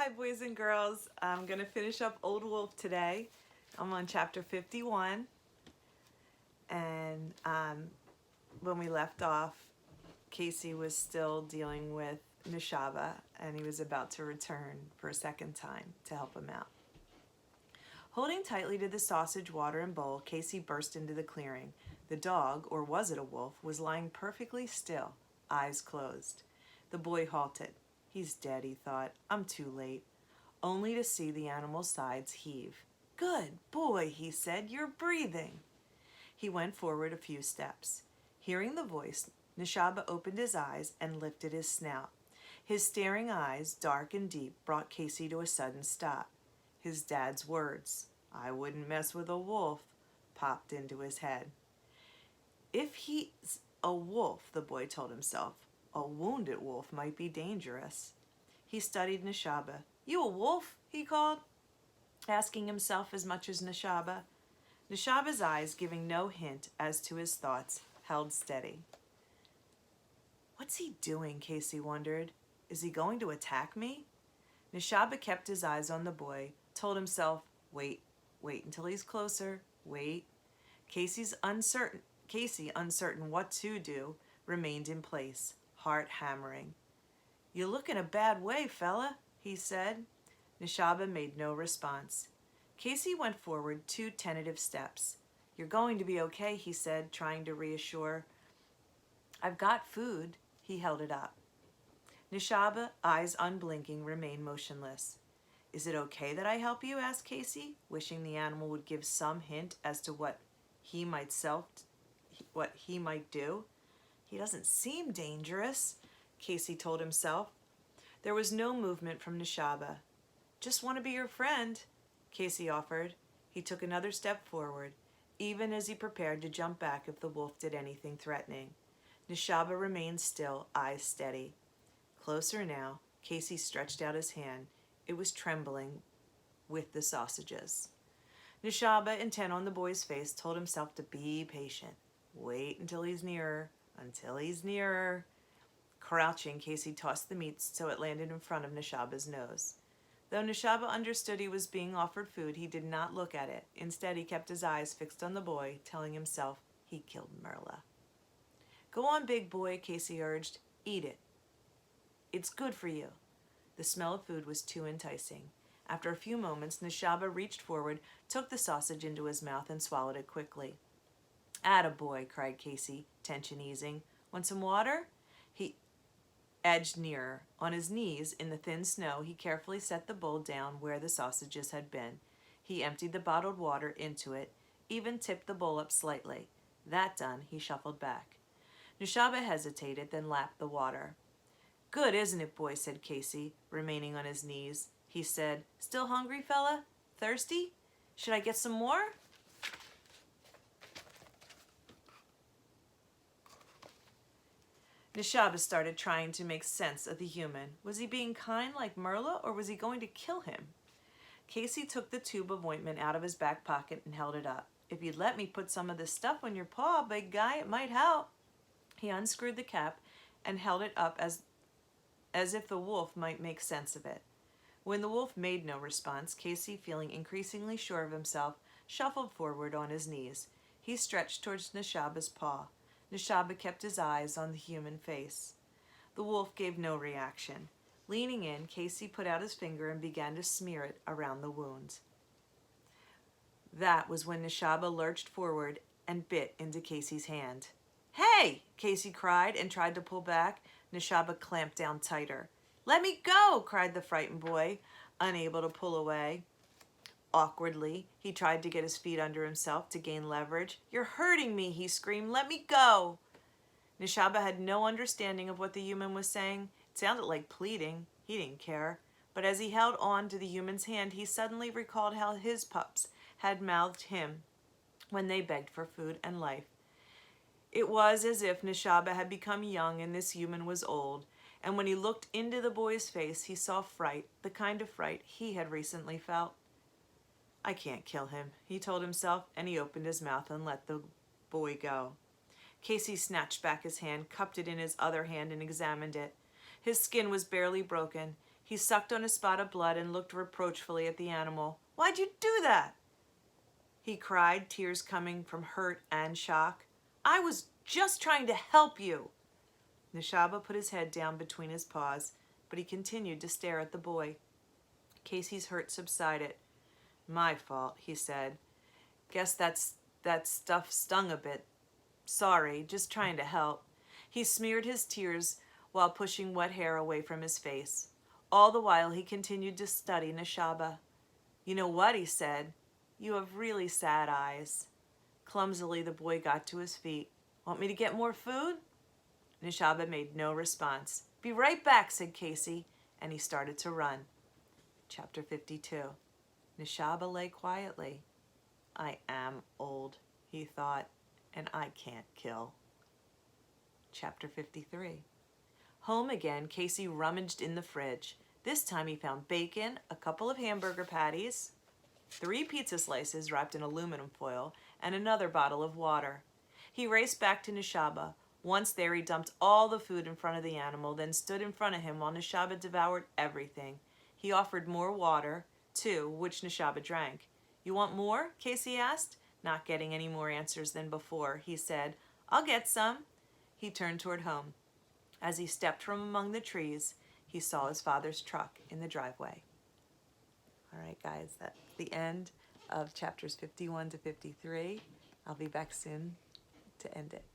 Hi boys and girls. I'm going to finish up Old Wolf today. I'm on chapter 51, and when we left off, Casey was still dealing with Nishaba, and he was about to return for a second time to help him out. Holding tightly to the sausage, water, and bowl, Casey burst into the clearing. The dog, or was it a wolf, was lying perfectly still, eyes closed. The boy halted. He's dead, he thought. I'm too late. Only to see the animal's sides heave. Good boy, he said. You're breathing. He went forward a few steps. Hearing the voice, Nishaba opened his eyes and lifted his snout. His staring eyes, dark and deep, brought Casey to a sudden stop. His dad's words, "I wouldn't mess with a wolf," popped into his head. If he's a wolf, the boy told himself, a wounded wolf might be dangerous. He studied Nishaba. You a wolf? He called, asking himself as much as Nishaba. Nishaba's eyes, giving no hint as to his thoughts, held steady. What's he doing? Casey wondered. Is he going to attack me? Nishaba kept his eyes on the boy, told himself, wait until he's closer, wait. Casey, uncertain what to do, remained in place, heart hammering. You look in a bad way, fella, he said. Nishaba made no response. Casey went forward 2 tentative steps. You're going to be okay, he said, trying to reassure. I've got food. He held it up. Nishaba, eyes unblinking, remained motionless. Is it okay that I help you? Asked Casey, wishing the animal would give some hint as to what he might do. He doesn't seem dangerous, Casey told himself. There was no movement from Nishaba. Just want to be your friend, Casey offered. He took another step forward, even as he prepared to jump back if the wolf did anything threatening. Nishaba remained still, eyes steady. Closer now, Casey stretched out his hand. It was trembling with the sausages. Nishaba, intent on the boy's face, told himself to be patient. Wait until he's nearer. Crouching, Casey tossed the meat so it landed in front of Nishaba's nose. Though Nishaba understood he was being offered food, he did not look at it. Instead, he kept his eyes fixed on the boy, telling himself he killed Merla. Go on, big boy, Casey urged. Eat it. It's good for you. The smell of food was too enticing. After a few moments, Nishaba reached forward, took the sausage into his mouth, and swallowed it quickly. Attaboy, cried Casey, tension easing. Want some water? He edged nearer. On his knees, in the thin snow, he carefully set the bowl down where the sausages had been. He emptied the bottled water into it, even tipped the bowl up slightly. That done, he shuffled back. Nishaba hesitated, then lapped the water. Good, isn't it, boy, said Casey, remaining on his knees. He said, Still hungry, fella? Thirsty? Should I get some more? Nishaba started trying to make sense of the human. Was he being kind like Merla, or was he going to kill him? Casey took the tube of ointment out of his back pocket and held it up. If you'd let me put some of this stuff on your paw, big guy, it might help. He unscrewed the cap and held it up as if the wolf might make sense of it. When the wolf made no response, Casey, feeling increasingly sure of himself, shuffled forward on his knees. He stretched towards Nishaba's paw. Nishaba kept his eyes on the human face. The wolf gave no reaction. Leaning in, Casey put out his finger and began to smear it around the wound. That was when Nishaba lurched forward and bit into Casey's hand. Hey! Casey cried and tried to pull back. Nishaba clamped down tighter. Let me go! Cried the frightened boy, unable to pull away. Awkwardly, he tried to get his feet under himself to gain leverage. You're hurting me, he screamed. Let me go! Nishaba had no understanding of what the human was saying. It sounded like pleading. He didn't care. But as he held on to the human's hand, he suddenly recalled how his pups had mouthed him when they begged for food and life. It was as if Nishaba had become young and this human was old, and when he looked into the boy's face, he saw fright, the kind of fright he had recently felt. I can't kill him, he told himself, and he opened his mouth and let the boy go. Casey snatched back his hand, cupped it in his other hand, and examined it. His skin was barely broken. He sucked on a spot of blood and looked reproachfully at the animal. "Why'd you do that?" he cried, tears coming from hurt and shock. "I was just trying to help you." Nishaba put his head down between his paws, but he continued to stare at the boy. Casey's hurt subsided. "My fault," he said. "Guess that stuff stung a bit. Sorry, just trying to help." He smeared his tears while pushing wet hair away from his face. All the while he continued to study Nishaba. "You know what?" he said. "You have really sad eyes." Clumsily the boy got to his feet. "Want me to get more food?" Nishaba made no response. "Be right back," said Casey, and he started to run. Chapter 52. Nishaba lay quietly. "I am old," he thought, "and I can't kill." Chapter 53. Home again, Casey rummaged in the fridge. This time he found bacon, a couple of hamburger patties, 3 pizza slices wrapped in aluminum foil, and another bottle of water. He raced back to Nishaba. Once there, he dumped all the food in front of the animal, then stood in front of him while Nishaba devoured everything. He offered more water, too, which Nishaba drank. "You want more?" Casey asked. Not getting any more answers than before, he said, "I'll get some." He turned toward home. As he stepped from among the trees, he saw his father's truck in the driveway. All right, guys, that's the end of chapters 51 to 53. I'll be back soon to end it.